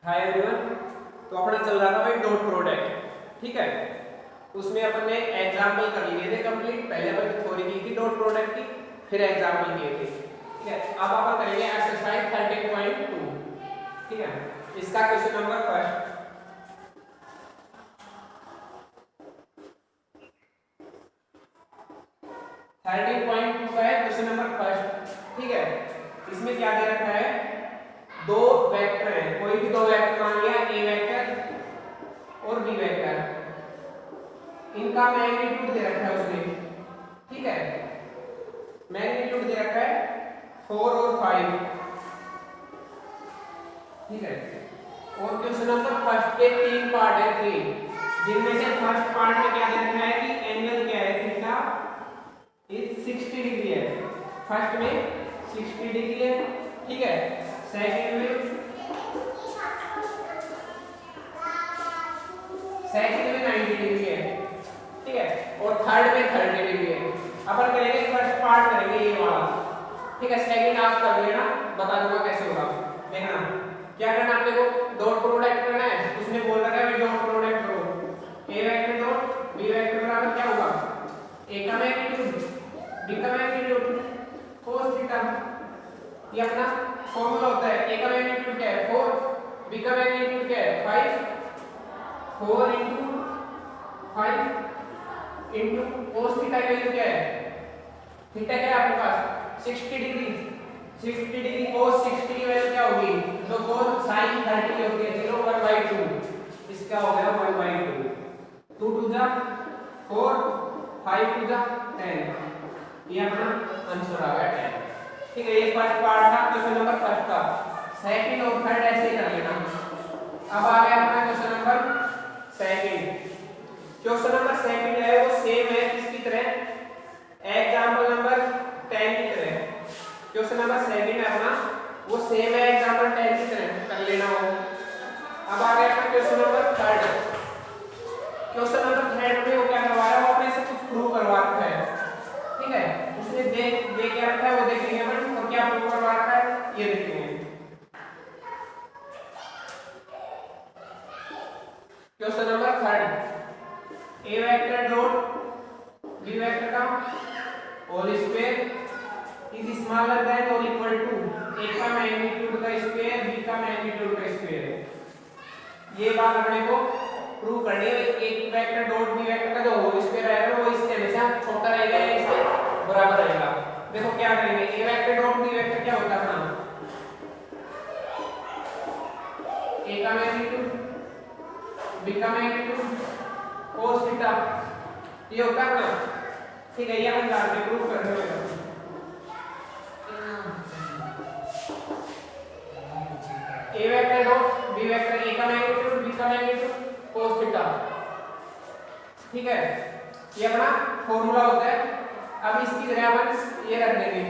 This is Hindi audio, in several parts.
Hi everyone. तो अपना चल रहा था भाई डॉट प्रोडक्ट, ठीक है। उसमें अपन ने एग्जांपल कर लिए थे कंप्लीट। पहले अपन थ्योरी की थी डॉट प्रोडक्ट की, फिर एग्जांपल किए थे, ठीक है। अब अपन करेंगे एक्सरसाइज 13.2, ठीक है। इसका क्वेश्चन नंबर फर्स्ट, 13.2 का है क्वेश्चन नंबर फर्स्ट, ठीक है। इसमें क्या दे रखा है, दो वेक्टर हैं, कोई भी दो वेक्टर मान लिया, ए वेक्टर और बी वेक्टर। इनका मैग्नीट्यूड दे रखा है उसने, ठीक है। मैग्नीट्यूड दे रखा है 4 और 5, ठीक है। और क्वेश्चन नंबर फर्स्ट के तीन पार्ट है, तीन, जिनमें से फर्स्ट पार्ट में क्या दे रखा है कि एंगल क्या है, थीटा इज 60 डिग्री है। फर्स्ट में 60 डिग्री है, ठीक है। सेकंड में 90 डिग्री है, ठीक है। और थर्ड में 30 डिग्री है। अपन करेंगे फर्स्ट पार्ट करेंगे ये वाला, ठीक है। सेकंड आप कर लेना, बता दूंगा कैसे होगा। देखना क्या करना है, आपने को डॉट प्रोडक्ट करना है। उसने बोल रखा है डॉट प्रोडक्ट करो, ए वेक्टर डॉट बी वेक्टर बराबर क्या होगा, ए का मैग्नीट्यूड बी का मैग्नीट्यूड cos थीटा। ये अपना फॉर्मूला होता है। ए का मैग्नीट्यूड क्या है 4, बी का मैग्नीट्यूड क्या है 5, 4 into 5 into cos थीटा की वैल्यू क्या है, थीटा क्या है आपके पास 60 डिग्री। 60 डिग्री cos 60 की वैल्यू क्या होगी, जो cos sin 30 की होती है, चलो 1/2, इसका हो गया 1/2। 2 टू जा 4, 5 टू जा 10, ये अपना आंसर आ गया 10, ठीक है। ये फर्स्ट पार्ट था क्वेश्चन नंबर फर्स्ट का। सेकंड और थर्ड ऐसे ही कर लेना। अब आ गया अपना question number second. Question number second है वो सेम है किसकी तरह, एग्जांपल नंबर 10 की तरह। क्वेश्चन नंबर सेकंड है अपना वो सेम है एग्जांपल 10 की तरह, कर लेना वो। अब आ गया अपना question number third. Question number third में वो क्या करवा रहा है, वो अपने से कुछ प्रूव करवा रखा है, ठीक है। उसने दे क्या रखा है वो देखेंगे अपन, और क्या प्रूव करवा रखा है ये देखेंगे। Question number third, A vector dot B vector का whole square is smaller than और इक्वल टू ए का मैग्नीट्यूड का स्क्वायर बी का मैग्नीट्यूड का स्क्वायर। ये बात अपने को प्रूव करनी है। एक वेक्टर डॉट बी वेक्टर का जो होल स्क्वायर रहेगा वो इससे हमेशा छोटा रहेगा या इससे बराबर रहेगा। देखो क्या करेंगे, ए वेक्टर डॉट बी वेक्टर क्या होता है अपना, ए का मैग्नीट्यूड बी का मैग्नीट्यूड cos थीटा, ये होता है ना, ठीक है। ये अपन जान के प्रूव कर रहे हैं। ए वेक्टर डॉट बी वेक्टर, ए का मैग्नीट्यूड बी का मैग्नीट्यूड cos थीटा, ठीक है। ये अपना फॉर्मूला होता है। अब इसकी जगह अपन ये रख देंगे,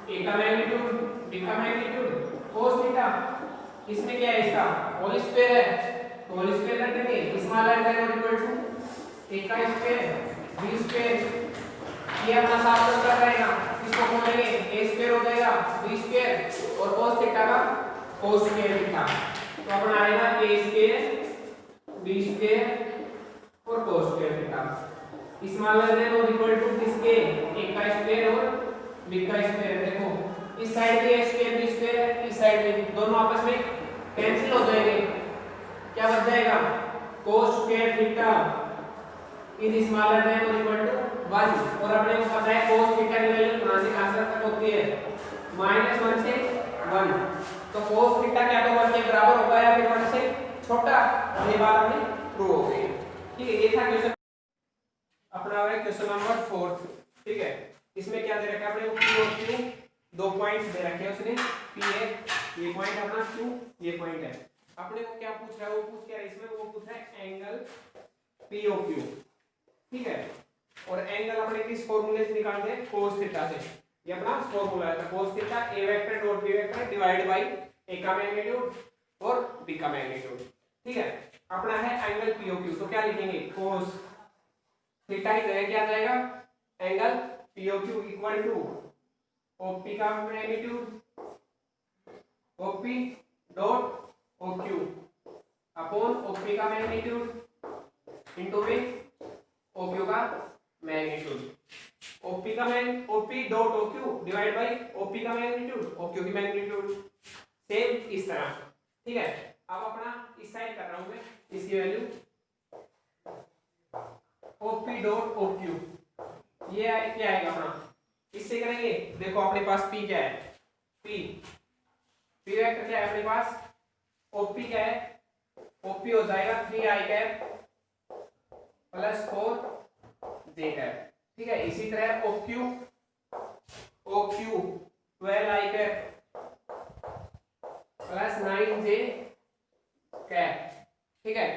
ए का मैग्नीट्यूड बी का मैग्नीट्यूड cos थीटा। इसमें क्या है, इसका होल स्क्वायर है, तो होल स्क्वायर रख देंगे। स्मॉलर देन और इक्वल टू ए का स्क्वायर बी स्क्वायर। ये अपना साफ चलता रहेगा, इसको खोलेंगे ए स्क्वायर हो जाएगा बी स्क्वायर और cos थीटा का cos स्क्वायर थीटा। तो अपना आएगा ए स्क्वायर बी स्क्वायर और cos square theta. Smaller than और इक्वल टू किसके, ए का स्क्वायर और बी का स्क्वायर। देखो इस साइड पे ए स्क्वायर बी स्क्वायर, इस साइड में दोनों आपस में कैंसिल हो जाएंगे। क्या बच जाएगा, cos square theta is smaller than और इक्वल टू 1। और अपने को पता है cos थीटा की वैल्यू कहां से कहां तक होती है, -1 से 1। तो cos थीटा क्या तो 1 के बराबर होगा या फिर 1 से छोटा, ये बात अपनी प्रूव हो गई, ठीक है। ये था क्वेश्चन अपना है क्वेश्चन नंबर 4, ठीक है। इसमें क्या दे रखा है अपने को, P और Q दो पॉइंट दे रखे हैं उसने, P है ये पॉइंट अपना, Q ये पॉइंट है। अपने को क्या पूछ रहा है, वो पूछ क्या है इसमें, वो पूछ रहा है एंगल POQ, ठीक है। और एंगल अपने किस फॉर्मूले से निकालते हैं, cos थीटा से। ये अपना फॉर्मूला है cos theta a vector dot b vector divide by a का मैग्नीट्यूड और b का मैग्नीट्यूड, ठीक है। अपना है एंगल POQ, तो क्या लिखेंगे, cos थीटा की जगह क्या आ जाएगा, angle POQ equal to OP का magnitude OP OP dot OQ upon OP का मैग्नीट्यूड इंटू में ओक्यू का magnitude. OP dot OQ divide by OP का मैग्नीट्यूड ओक्यू की मैग्नीट्यूड। सेम इस तरह, ठीक है। अब अपना इस साइड कर रहा हूं मैं, इसकी वैल्यू ओपी डॉट ओक्यू ये क्या आएगा अपना, इससे करेंगे। देखो अपने पास पी क्या है, पी वेक्टर क्या है अपने पास, ओपी क्या है, ओपी हो जाएगा 3i cap plus 4j cap, ठीक है। इसी तरह OQ 12i cap plus 9j cap, ठीक है।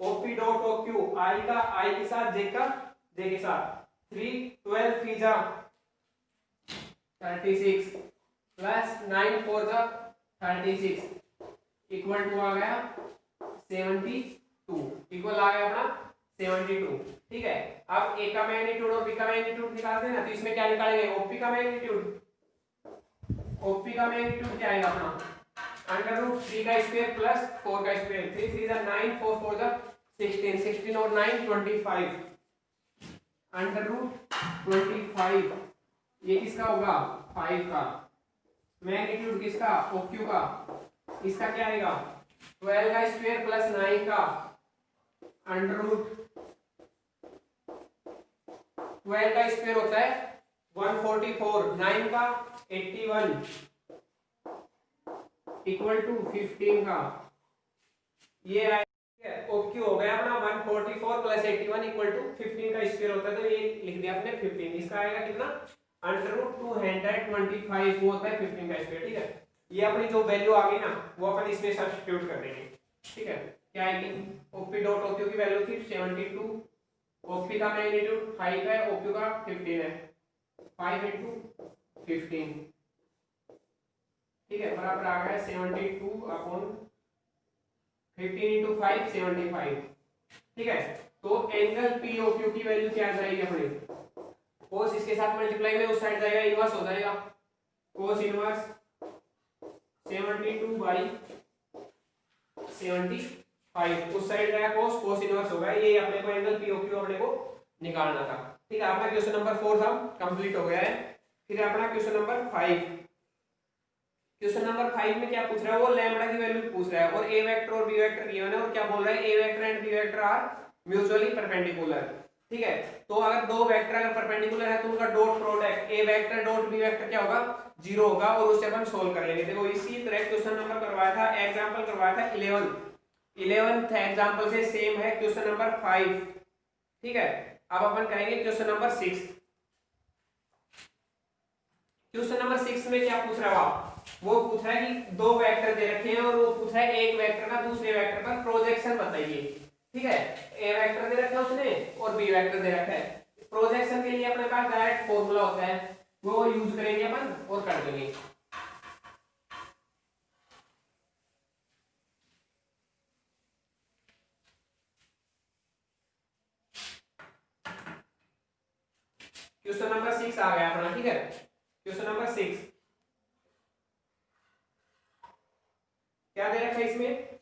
ओपी डॉट ओक्यू आई के साथ जे के साथ 3 12 3 जा 36 प्लस 9 4 जा 36 इक्वल टू आ गया 72, इक्वल आ गया अपना 72, ठीक है। अब ए का मैग्नीट्यूड और बी का मैग्नीट्यूड निकालते हैं ना, तो इसमें क्या निकालेंगे, ओपी का मैग्नीट्यूड क्या आएगा अपना अंडर रूट 3 का स्क्वायर प्लस 4 का स्क्वायर, 3 3 जा 9 4 4 जा 16 16 और 9 25 अंडर रूट 25, ये किसका होगा 5 का मैग्नीट्यूड, किसका ओक्यू का, इसका क्या आएगा 12 का स्क्वायर प्लस 9 का अंडर रूट 12 का स्क्वायर होता है 144, 9 का 81 इक्वल टू 15 का, ये ओक्यू हो गया अपना 144 प्लस 81 इक्वल टू 15 का स्क्वायर होता है, तो ये लिख दिया आपने 15। इसका आएगा कितना अंडर रूट 225, वो होता है 15 का स्क्वायर, ठीक है। ये अपनी जो वैल्यू आ गई ना वो अपन इसमें सब्स्टिट्यूट कर देंगे, ठीक है। क्या आएगी, ओपी डॉट ओक्यू की वैल्यू थी 72, ओपी का मैग्नीट्यूड 5 है, ओक्यू का 15 है, 5 into 15, ठीक है, बराबर आ गया 72 अपॉन 15 into 5 75, ठीक है। तो एंगल पीओक्यू की वैल्यू क्या आ जाएगी अपनी, कोस इसके साथ मल्टीप्लाई में उस साइड जाएगा, इनवर्स हो जाएगा, कोस इनवर्स 72 बाई 75 उस साइड गया, कोस इनवर्स होगा, ये अपने को एंगल पीओक्यू अपने को निकालना था, ठीक है। अपना क्वेश्चन नंबर 4 था कंप्लीट हो गया है। फिर अपना क्वेश्चन नंबर 5, क्वेश्चन नंबर 5 में क्या पूछ रहा है, वो लैम्बडा की वैल्यू पूछ रहा है, और ए वेक्टर और बी वेक्टर गिवन है, और क्या बोल रहा है, A vector and B vector are mutually perpendicular, ठीक है। तो अगर दो वेक्टर अगर परपेंडिकुलर है तो उनका dot product A vector dot B vector क्या होगा 0 होगा, और उससे अपन सोल्व कर लेंगे। देखो इसी तरह क्वेश्चन नंबर करवाया था, एग्जांपल करवाया था 11th एग्जांपल से सेम है क्वेश्चन नंबर 5, ठीक है। अब अपन करेंगे क्वेश्चन नंबर 6। क्वेश्चन नंबर 6 में क्या पूछ रहा है, वो पूछ रहा है कि दो वेक्टर दे रखे हैं, और वो पूछ रहा है एक वेक्टर का दूसरे वेक्टर पर प्रोजेक्शन बताइए, ठीक है। ए वेक्टर दे रखा है उसने और बी वेक्टर दे रखा है, प्रोजेक्शन के लिए अपने पास डायरेक्ट फॉर्मूला होता है, वो यूज करेंगे अपन और कर देंगे। क्वेश्चन नंबर 6 आ गया अपना, ठीक है। क्वेश्चन नंबर 6 क्या दे रखा है, इसमें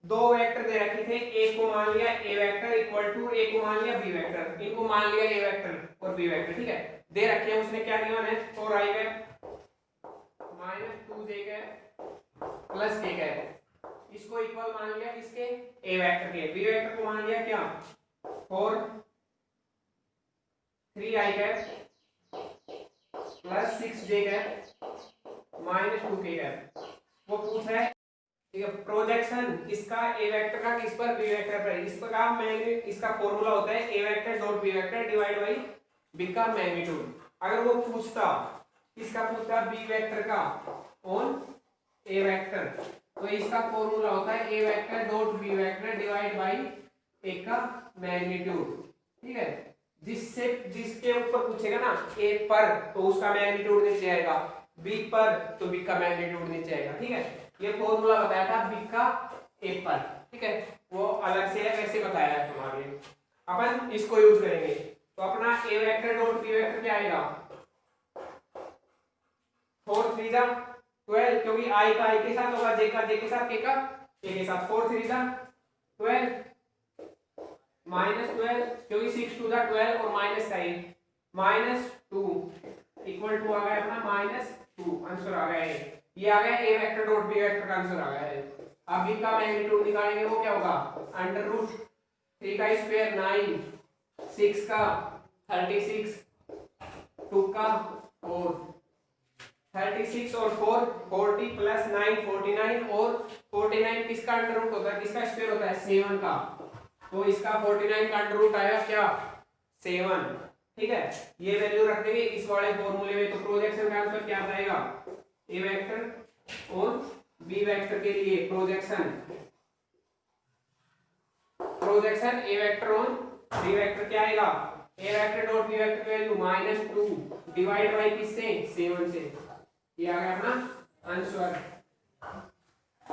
दो वेक्टर दे रखे थे, एक को मान लिया ए वेक्टर इक्वल टू, एक को मान लिया बी वेक्टर, इनको मान लिया ए वेक्टर और बी वेक्टर, ठीक है। दे रखे हैं उसने क्या गिवन है 4i cap minus 2j cap plus k cap, इसको इक्वल मान लिया किसके ए वेक्टर के, बी वेक्टर को मान लिया क्या 4 3i cap plus 6j cap minus 2k cap. वो पूछ रहा है, ठीक है, प्रोजेक्शन इसका ए वेक्टर का किस पर बी वेक्टर पर, इस पर का मैग्नीट्यूड, इसका फॉर्मूला होता है A vector dot B vector divide by B का मैग्नीट्यूड। अगर वो पूछता किसका पूछता बी वेक्टर का ऑन ए वेक्टर, तो इसका फॉर्मूला होता है A vector dot B vector divide by A का मैग्नीट्यूड, ठीक है। जिसके ऊपर पूछेगा ना ए पर तो उसका मैग्नीट्यूड नीचे आएगा, बी पर तो बी का मैग्नीट्यूड नीचे आएगा, ठीक है। ये फॉर्मूला बताया था बी का ए पर, ठीक है, वो अलग से है, वैसे बताया है तुम्हारे, अपन इसको यूज करेंगे। तो अपना ए वेक्टर डॉट बी वेक्टर क्या आएगा 4 3 जा 12 क्योंकि i का i के साथ होगा, j का j के साथ, k का k के साथ। 4 3 जा 12 -12 क्योंकि 6 2 जा 12 और माइनस का 1 -2 इक्वल टू आ गया अपना -2। आंसर आ गया ये आ गया a vector dot b vector का आंसर आ गया है। अब b का मैग्नीट्यूड निकालेंगे, वो क्या होगा √3 का स्क्वायर 9, 6 का 36, 2 का 4, 36 और 4 40 प्लस 9 49 और 49 किसका अंडर रूट होता है, किसका स्क्वायर होता है 7 का, तो इसका 49 का अंडर रूट आया क्या 7। ठीक है, ये वैल्यू रख देंगे इस वाले फॉर्मूले में, तो प्रोजेक्शन का आंसर क्या आएगा ए वेक्टर और बी वेक्टर के लिए प्रोजेक्शन ए वेक्टर और बी वेक्टर क्या आएगा, ए वेक्टर डॉट बी वेक्टर की वैल्यू -2 डिवाइड बाय किससे 7 से, ये आ गया अपना आंसर।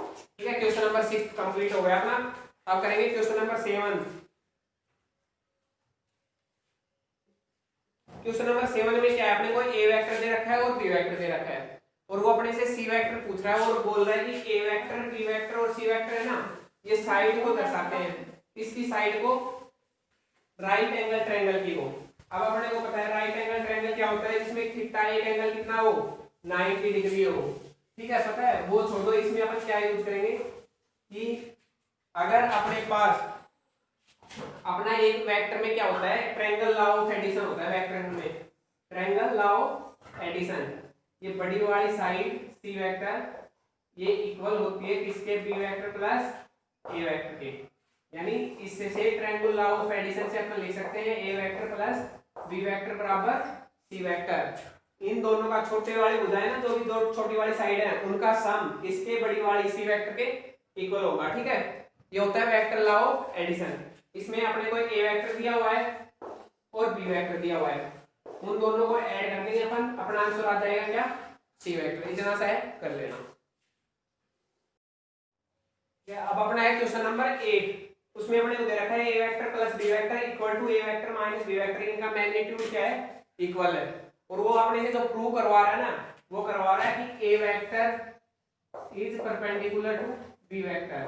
ठीक है, क्वेश्चन नंबर 6 कंप्लीट हो गया अपना। अब करेंगे क्वेश्चन नंबर 7। क्वेश्चन नंबर 7 में क्या है, अपने को ए वेक्टर दे रखा है और बी वेक्टर दे रखा है, और वो अपने से सी वेक्टर पूछ रहा है और बोल रहा है कि ए वेक्टर बी वेक्टर और सी वेक्टर है ना, ये साइड को दर्शाते हैं, इसकी साइड को राइट एंगल ट्रायंगल की को। अब अपने को पता है राइट एंगल ट्रायंगल क्या होता है, जिसमें थीटा एक एंगल कितना हो 90 डिग्री हो। ठीक है, पता है, वो छोड़ो, इसमें अपन क्या यूज करेंगे कि अगर अपने पास अपना एक वेक्टर में क्या होता है ट्रायंगल लॉ ऑफ एडिशन होता है, वेक्टर में ट्रायंगल लॉ ऑफ एडिशन, ये बड़ी वाली साइड सी वेक्टर ये इक्वल होती है किसके बी वेक्टर प्लस ए वेक्टर के, यानी इससे से ट्रायंगल लॉ ऑफ एडिशन से अपन ले सकते हैं ए वेक्टर प्लस बी वेक्टर बराबर सी वेक्टर। इन दोनों का छोटे वाली भुजाएं ना, जो भी दो छोटी वाली साइड है उनका सम इसके बड़ी वाली सी वेक्टर के इक्वल होगा। ठीक है, ये होता है वेक्टर लॉ ऑफ एडिशन। इसमें अपने को ए वेक्टर दिया हुआ है और बी वेक्टर दिया हुआ है, उन दोनों को ऐड कर देंगे अपन, अपना आंसर आ जाएगा क्या सी वेक्टर। इतना सा है, कर लेना। अब अपना है क्वेश्चन नंबर 8, उसमें अपने को दे रखा है A vector plus B vector equal to A vector minus B vector, इनका मैग्नीट्यूड क्या है इक्वल है, और वो अपने से जो प्रूव करवा रहा है ना, वो करवा रहा है कि A vector is perpendicular to B vector.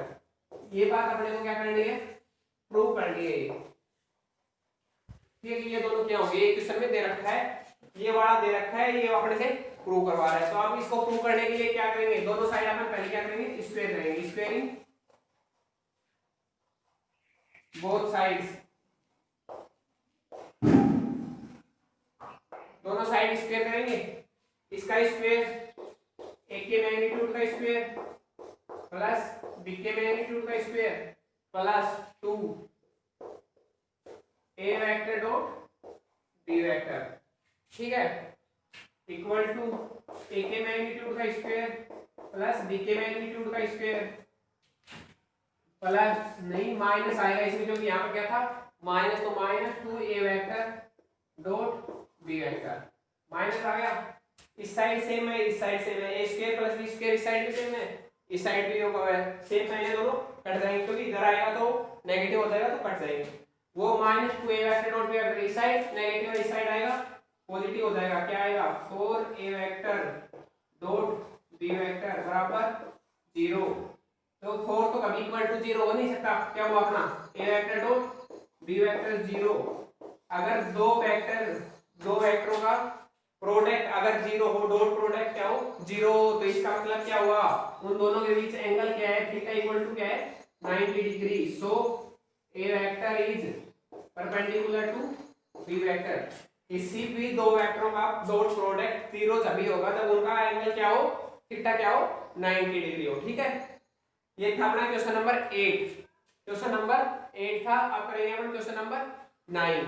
ये बात अपने को क्या करनी है, प्रूव करनी है। ठीक है, ये दोनों क्या होंगे, एक क्वेश्चन में दे रखा है, ये वाला दे रखा है, ये अपने से प्रूव करवा रहा है। तो आप इसको प्रूव करने के लिए क्या करेंगे, दोनों साइड अपन पहले क्या करेंगे स्क्वायर करेंगे, स्क्वायरिंग बोथ साइड्स, दोनों साइड स्क्वायर करेंगे, इसका स्क्वायर ए के मैग्नीट्यूड का स्क्वायर प्लस बी के मैग्नीट्यूड का square plus 2 A vector dot B vector. ठीक है, इक्वल टू ए के मैग्नीट्यूड का स्क्वायर प्लस बी के मैग्नीट्यूड का स्क्वायर प्लस नहीं माइनस आएगा इसमें, क्योंकि यहाँ पर क्या था माइनस, तो -2 A vector dot B vector, minus आ गया, इस साइड सेम है इस साइड सेम है, A square plus B square इस साइड भी सेम है इस साइड भी होगा सेम है, ये दोनों कट जाएंगे, क्योंकि इधर आएगा तो नेगेटिव हो जाएगा तो कट जाएंगे। वो -2 A vector dot B vector इस साइड नेगेटिव इस साइड आएगा पॉजिटिव हो जाएगा, क्या आएगा 4 ए वेक्टर डॉट बी वेक्टर बराबर 0। तो 4 तो कभी इक्वल टू 0 हो नहीं सकता, क्या हुआ अपना ए वेक्टर डॉट बी वेक्टर 0। अगर दो वेक्टरों का प्रोडक्ट अगर 0 हो, डॉट प्रोडक्ट क्या हो 0 हो, तो इसका मतलब क्या हुआ उन दोनों के बीच एंगल क्या है थीटा इक्वल टू क्या है 90 degree. So A vector is perpendicular to B vector. किसी भी दो वेक्टरों का डॉट प्रोडक्ट 0 तभी होगा जब उनका एंगल क्या हो थीटा क्या हो 90 डिग्री हो। ठीक है, ये था अपना क्वेश्चन नंबर 8। क्वेश्चन नंबर 8 था। अब करेंगे अपन क्वेश्चन नंबर 9।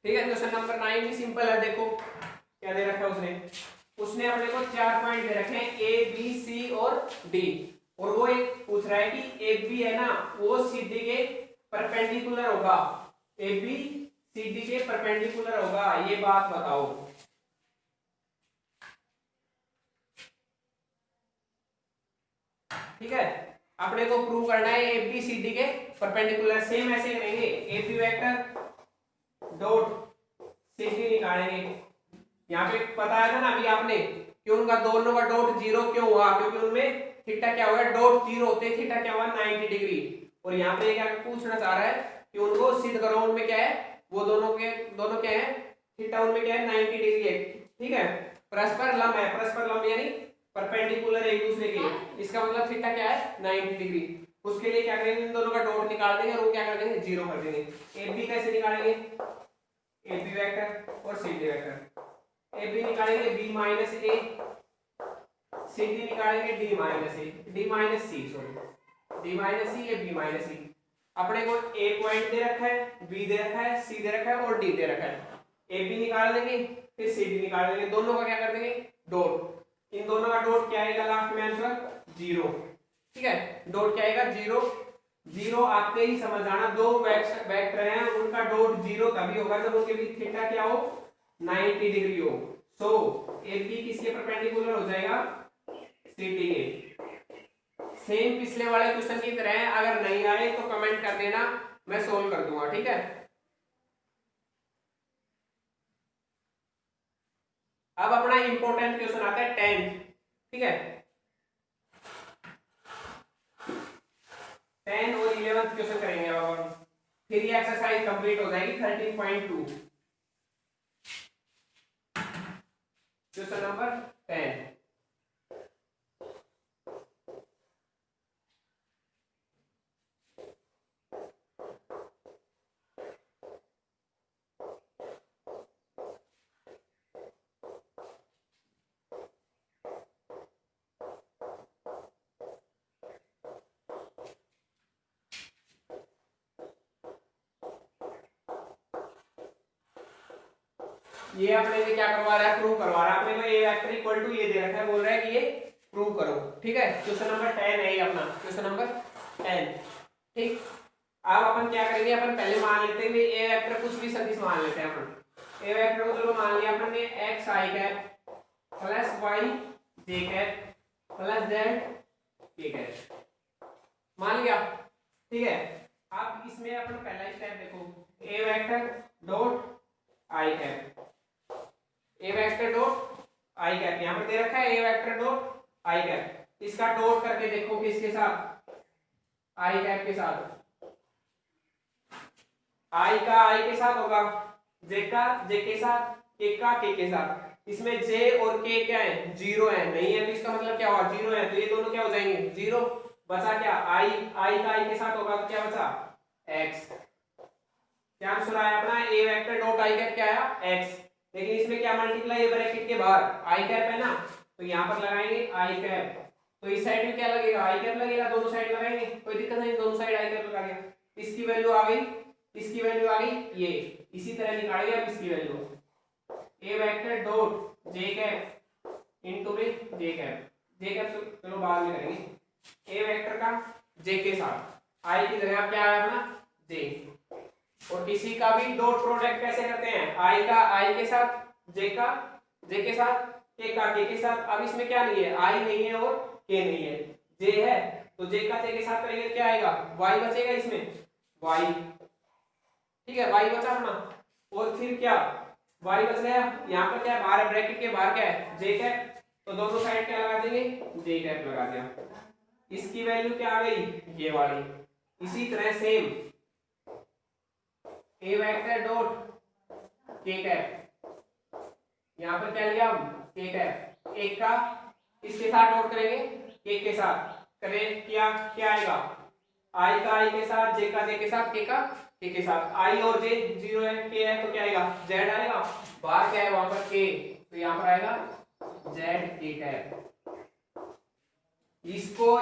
ठीक है, क्वेश्चन नंबर 9 भी सिंपल है। देखो क्या दे रखा है उसने अपने को 4 पॉइंट दे रखे हैं ए बी सी और डी, और वो एक पूछ रहा है कि ए बी है ना वो सी डी के परपेंडिकुलर होगा, ए बी सी डी के परपेंडिकुलर होगा, ये बात बताओ। ठीक है, अपने को प्रूव करना है ए बी सी डी के परपेंडिकुलर। सेम ऐसे करेंगे, A B vector dot C D निकालेंगे, यहाँ पे बताया था ना अभी आपने कि उनका दोनों का डॉट जीरो क्यों हुआ, क्योंकि उनमें थीटा क्या हुआ, डॉट जीरो होते थीटा क्या हुआ 90 डिग्री। और यहाँ पे क्या पूछना चाह रहा है कि उनको सिद्ध करो उनमें क्या है, वो दोनों क्या है, थीटा उनमें क्या है 90 डिग्री है, ठीक है। परस्पर लंब है, परस्पर लंब यानी परपेंडिकुलर एक दूसरे के, इसका मतलब थीटा क्या है 90 डिग्री। उसके लिए क्या करेंगे, इन दोनों का डॉट निकाल देंगे और वो क्या कर देंगे जीरो कर देंगे। ए बी कैसे निकालेंगे, ए बी वेक्टर और C D vector. A B निकालेंगे B minus A, C D निकालेंगे D minus A, D minus C, sorry D minus C या बी माइनस सी। अपने को ए पॉइंट दे रखा है, बी दे रखा है, सी दे रखा है और डी दे रखा है। ए बी निकाल देंगे फिर सी डी निकाल देंगे, दोनों का क्या कर देंगे डॉट। इन दोनों का डॉट क्या आएगा लास्ट में आंसर जीरो, ठीक है। डॉट क्या आएगा जीरो। जीरो आते ही समझ आना दो वेक्टर हैं उनका डॉट जीरो तभी होगा जब उनके बीच थीटा क्या हो 90 डिग्री हो। सो ए बी किसके परपेंडिकुलर हो जाएगा, सी डी के। सेम पिछले वाले क्वेश्चन की तरह है, अगर नहीं आए तो कमेंट कर देना, मैं सोल्व कर दूंगा, ठीक है। अब अपना इंपॉर्टेंट क्वेश्चन आता है 10, ठीक है। 10 और 11 क्वेश्चन करेंगे अब हम, फिर ये एक्सरसाइज कंप्लीट हो जाएगी 13.2। Question number 10। ये अपने से क्या करवा रहा है, प्रूव करवा रहा है। अपने को ए वेक्टर इक्वल टू ये दे रखा है, बोल रहा है कि ये प्रूव करो, ठीक है। क्वेश्चन नंबर 10 है ये अपना, क्वेश्चन नंबर 10, ठीक। अब अपन क्या करेंगे, अपन पहले मान लेते हैं ए वेक्टर कुछ भी सदिश मान लेते हैं अपन। ए वेक्टर को चलो मान लिया अपन ने एक्स आई कैप प्लस वाई जे कैप प्लस जेड के कैप, मान लिया, ठीक है। अब इसमें अपन पहला स्टेप देखो, A vector dot I cap, A vector dot I cap यहां पर दे रखा है, A vector dot I cap, इसका डॉट करके देखो किसके साथ, आई कैप के साथ। आई का आई के साथ होगा, जे का जे के साथ, के का के साथ। इसमें जे और के क्या है, जीरो है, नहीं है तो इसका मतलब क्या हुआ जीरो है, तो ये दोनों क्या हो जाएंगे जीरो। बचा क्या, आई का आई के साथ होगा तो क्या बचा एक्स। क्या आंसर आया अपना, ए वेक्टर डॉट आई कैप क्या आया एक्स। लेकिन इसमें क्या मल्टीप्लाई है ब्रैकेट के बाहर आई कैप है ना, तो यहाँ पर लगाएंगे आई कैप, तो इस साइड में क्या लगेगा आई कैप लगेगा, दोनों साइड लगाएंगे, कोई दिक्कत नहीं, दोनों साइड आई कैप लगा दिया। इसकी वैल्यू आ गई, इसकी वैल्यू आ गई ये, इसी तरह निकालेंगे अब इसकी value, A vector dot J cap into में जे कैप, जे कैप चलो बाद में करेंगे। ए वेक्टर का जे के साथ, आई की जगह क्या आया अपना जे, और किसी का भी डॉट प्रोडक्ट कैसे करते हैं, आई का आई के साथ, जे का जे के साथ, के का के साथ। अब इसमें क्या नहीं है, आई नहीं है और के नहीं है, जे है, तो जे का जे के साथ करेंगे क्या आएगा वाई बचेगा इसमें, वाई, ठीक है वाई बचा अपना। और फिर क्या वाई बच गया, यहाँ पर क्या है बाहर ब्रैकेट के बाहर क्या है जे कैप, तो दोनों साइड क्या लगा देंगे जे कैप लगा दिया। इसकी वैल्यू क्या आ गई ये वाली। इसी तरह सेम ए वेक्टर डॉट के कैप, यहां पर क्या लिया हम के कैप, एक का इसके साथ डॉट करेंगे के साथ करें, क्या आएगा आई का आई के साथ, जे का जे के साथ, के का के साथ। आई और जे जीरो है, के है तो क्या आएगा जेड आएगा, बाहर क्या है वहां पर के, तो यहां पर आएगा जेड के कैप। इसको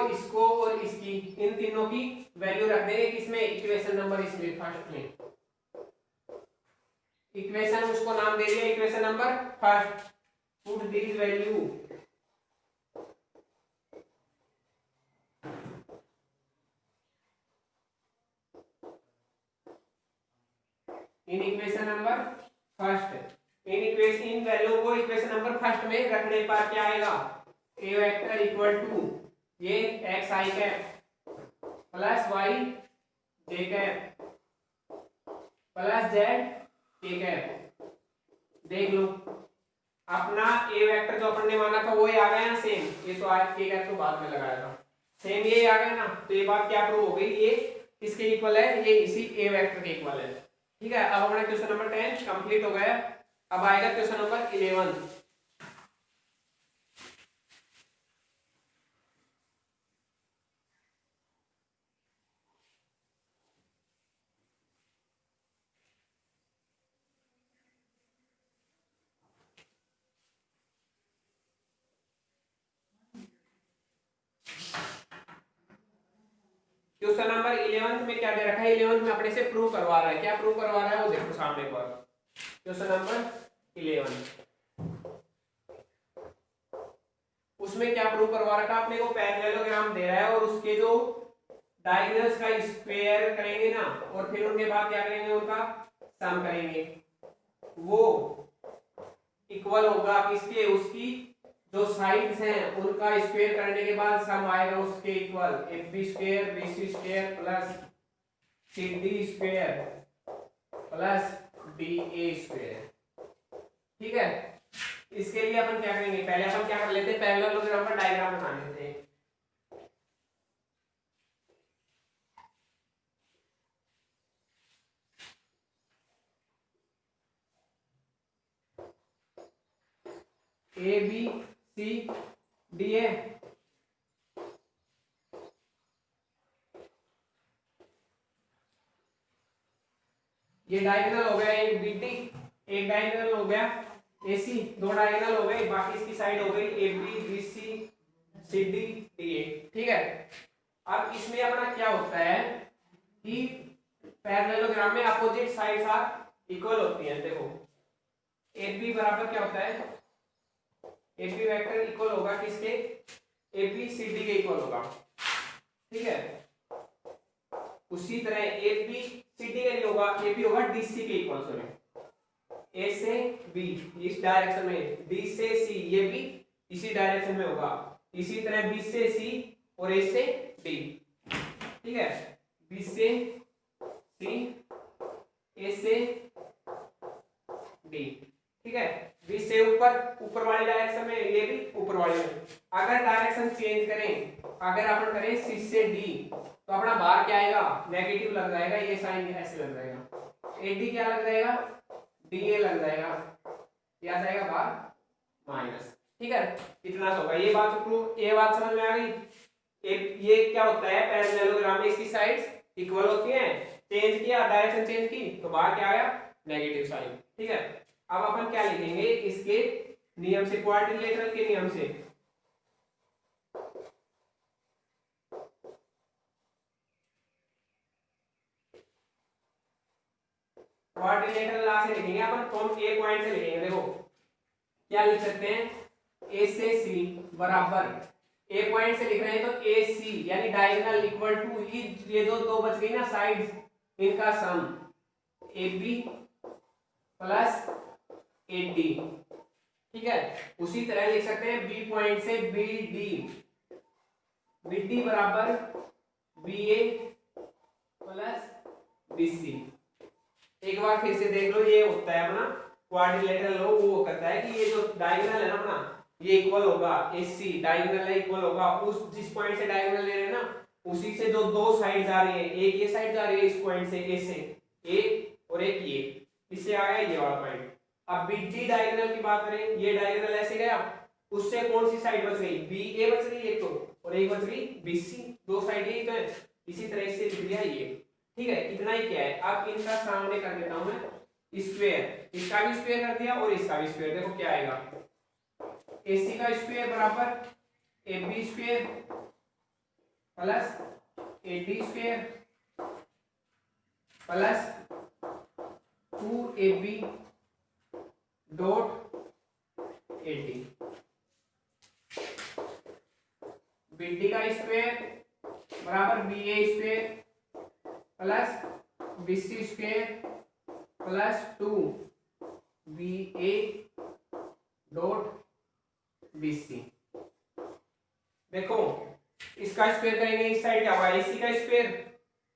और इसकी इन तीनों की वैल्यू रख देंगे किसमें, इक्वेशन नंबर इसमें फर्स्ट में, इक्वेशन उसको नाम दे दिया equation number first. Put this value in equation number first, in value को इक्वेशन नंबर फर्स्ट में रखने पर क्या आएगा, ए वेक्टर इक्वल टू ये एक्स आई कैप प्लस वाई जे कैप प्लस जेड के कैप। देख लो अपना ए वेक्टर जो अपन ने माना था वो ही आ गया ना सेम, ये तो आज के तो बाद में लगाया था, सेम ये आ गया ना, तो ये बात क्या प्रूव हो गई, ये किसके इक्वल है, ये इसी ए वेक्टर के इक्वल है। ठीक है, अब हमारा क्वेश्चन नंबर 10 कंप्लीट हो गया। अब आएगा क्वेश्चन नंबर 11। क्वेश्चन नंबर 11 में क्या दे रखा है, 11 में अपने से प्रूव करवा रहा है, क्या प्रूव करवा रहा है वो देखो सामने एक बार। क्वेश्चन नंबर 11 उसमें क्या प्रूव करवा रखा है अपने को, पैरेललोग्राम दे रहा है और उसके जो डायगोनल्स का स्क्वायर करेंगे ना, और फिर उनके बाद क्या करेंगे, उनका सम करेंगे, वो इक्वल होगा किसके, उसकी जो साइड्स हैं उनका स्क्वायर करने के बाद सम आएगा उसके equal, ab square bc square plus cd square plus da square. ठीक है, इसके लिए अपन क्या करेंगे, पहले अपन क्या कर लेते हैं, पैरेललोग्राम का डायग्राम बना लेते हैं। ए बी सी डी है, ये डायगोनल हो गया एक बीटी, एक डायगोनल हो गया एसी, दो डायगोनल हो गए, बाकी इसकी साइड हो गई A B B C C D D A. ठीक है, अब इसमें अपना क्या होता है कि पैरेललोग्राम में अपोजिट साइड्स आर इक्वल होती हैं। देखो ए बी बराबर क्या होता है, ए बी वेक्टर इक्वल होगा किसके, ए बी सी डी के इक्वल होगा। ठीक है, उसी तरह ए बी सी डी का नहीं होगा, ए बी होगा डी सी के इक्वल, सॉरी ए से बी इस डायरेक्शन में, डी से सी ये भी इसी डायरेक्शन में होगा, इसी तरह बी से सी और ए से डी। ठीक है, बी से सी ए से डी। ठीक है, बी से ऊपर वाले डायरेक्शन में, ये भी ऊपर वाले में। अगर डायरेक्शन चेंज करें, अगर अपन करें सी से डी, तो अपना बाहर क्या आएगा, नेगेटिव लग जाएगा, ये साइन ऐसे लग जाएगा, एडी क्या लग जाएगा, डी ए लग जाएगा, ये आ जाएगा बाहर माइनस। ठीक है, इतना सा होगा, ये बात प्रूव, ये बात समझ में आ गई। ये क्या होता है, पैरेललोग्राम में इसकी साइड्स इक्वल होती हैं, चेंज किया, डायरेक्शन चेंज की, तो बाहर क्या आया, नेगेटिव साइन। ठीक है, अब अपन क्या लिखेंगे, इसके नियम से, क्वाड्रिलेटरल के नियम से, क्वाड्रिलेटरल लॉ से लिखेंगे अपन, फ्रॉम ए पॉइंट से लिखेंगे। देखो क्या लिख सकते हैं, ए से सी बराबर, ए पॉइंट से लिख रहे हैं तो ए सी यानी डायगोनल इक्वल टू, ये दो बच गई ना साइड्स, इनका sum A B plus A D. ठीक है, उसी तरह लिख सकते हैं बी पॉइंट से बी डी, बी डी बराबर B A plus B C. एक बार फिर से देख लो, ये होता है अपना क्वाड्रिलेटरल लॉ, वो कहता है कि ये जो डायगोनल है ना अपना, ये इक्वल होगा एसी, डायगोनल है इक्वल होगा उस जिस पॉइंट से डायगोनल ले रहे हैं ना, उसी से जो दो साइड जा रही है, एक ये साइड जा रही है इस पॉइंट से, ए से ए और एक ये, इससे आ गया ये वाला पॉइंट। अब बी डी डायगोनल की बात करें, ये डायगोनल ऐसे गया, उससे कौन सी साइड बच गई, बी ए बच गई एक तो, और एक बच गई बी सी, दो साइड यही तो है, इसी तरह से लिख दिया ये। ठीक है, इतना ही क्या है, अब इनका सामने कर देता हूं मैं स्क्वायर, इसका भी स्क्वायर कर दिया और इसका भी स्क्वायर। देखो क्या आएगा, AC का स्क्वायर बराबर AB square plus AD square plus 2AB dot AD, BD का स्क्वायर बराबर BA square plus BC square plus 2BA dot BC। देखो इसका स्क्वायर करेंगे, इस साइड क्या होगा, AC का स्क्वायर,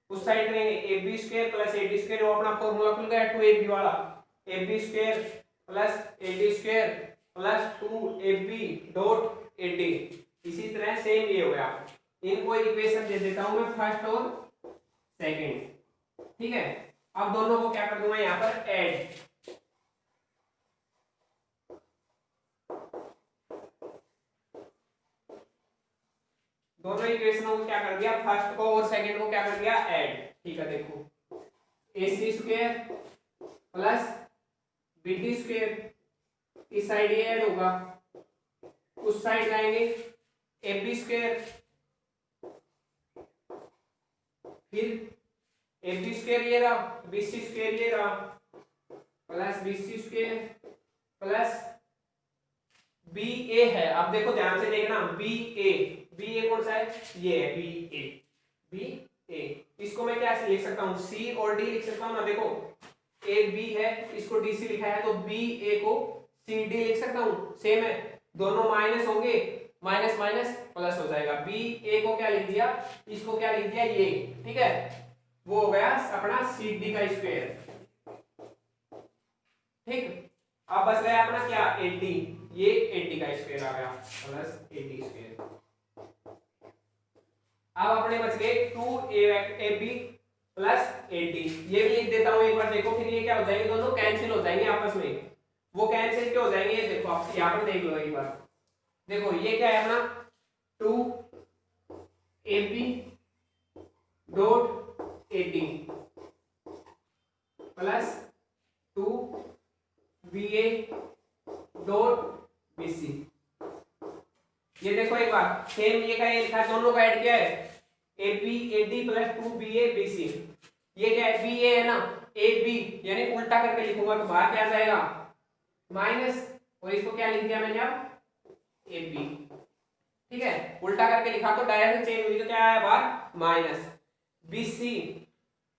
उस साइड करेंगे AB square plus AD square, वो अपना फॉर्मूला खुल गया 2AB वाला, AB square plus AD square plus 2ab dot ad। इसी तरह सेम ये हो गया। इनको इक्वेशन दे देता हूं मैं फर्स्ट और सेकंड, ठीक है। अब दोनों को क्या कर दूंगा यहाँ पर ऐड। दोनों इक्वेशनों को क्या कर दिया, फर्स्ट को और सेकंड को क्या कर दिया ऐड, ठीक है। देखो ac square plus bd square, इस साइड ये ऐड होगा, उस साइड जाएंगे ab स्क्वायर, फिर ab स्क्वायर ये रहा, bc स्क्वायर ये रहा, plus bc square plus ba है। अब देखो ध्यान से देखना, ba कौन सा है, ये है ba। इसको मैं क्या लिख सकता हूँ, c और d लिख सकता हूँ ना। देखो एक b है, इसको dc लिखा है, तो ba को cd लिख सकता हूँ। सेम है, दोनों माइनस होंगे, माइनस माइनस प्लस हो जाएगा। ba को क्या लिख दिया, इसको क्या लिख दिया ये, ठीक है। वो हो गया अपना cd का स्क्वायर, ठीक। अब बच गया अपना क्या 80, ये 80 का स्क्वायर आ गया प्लस 80 स्क्वायर। अब अपने बच गए 2ab प्लस 80, ये भी लिख देता हूं एक बार। देखो फिर ये क्या हो जाएंगे, दोनों कैंसिल हो जाएंगे आपस में। वो कैंसिल क्यों हो जाएंगे, ये देखो आप यहाँ पर देख लो एक बार। देखो ये क्या है अपना 2ab dot 80 plus 2ba dot bc। ये देखो एक बार सेम ये का ये लिखा है, दोनों का ऐड किया है ab ad plus 2ba bc। ये क्या है ba है ना, ab यानी उल्टा करके लिखूंगा तो बाहर क्या आ जाएगा माइनस, और इसको क्या लिख दिया मैंने अब ab, ठीक है। उल्टा करके लिखा तो डायरेक्ट चेंज हुई तो क्या आया बाहर माइनस। bc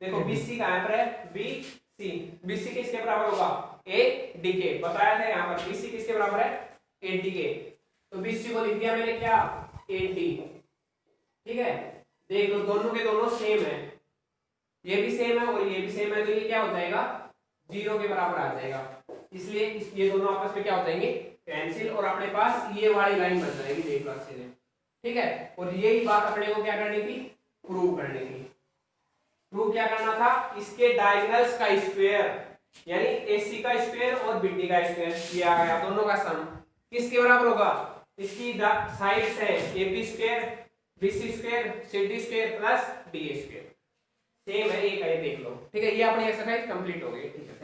देखो bc कहां पर है, bc किसके बराबर होगा ad के, बताया था यहाँ पर bc किसके बराबर है ad के, तो bc को लिख दिया मैंने क्या ad, ठीक है। देख लो दोनों के दोनों सेम है, ये भी सेम है और ये भी सेम है, तो ये क्या हो जाएगा 0 के बराबर आ जाएगा। इसलिए ये दोनों आपस में क्या हो जाएंगे कैंसिल, और अपने पास ये वाली लाइन बन जाएगी, देख लो अच्छे से, ठीक है। और यही बात अपने को क्या करनी थी, प्रूव करनी थी। प्रूव क्या करना था, इसके डायगोनल्स का स्क्वायर, यानी AC का स्क्वायर और BD का स्क्वायर, ये आ गया दोनों का सम किसके बराबर होगा, इसकी साइड्स है AB square BC square CD square plus DA square. Same है, एक है, देख लो, ठीक है। ये अपनी एक्सरसाइज कंप्लीट हो गई, ठीक है।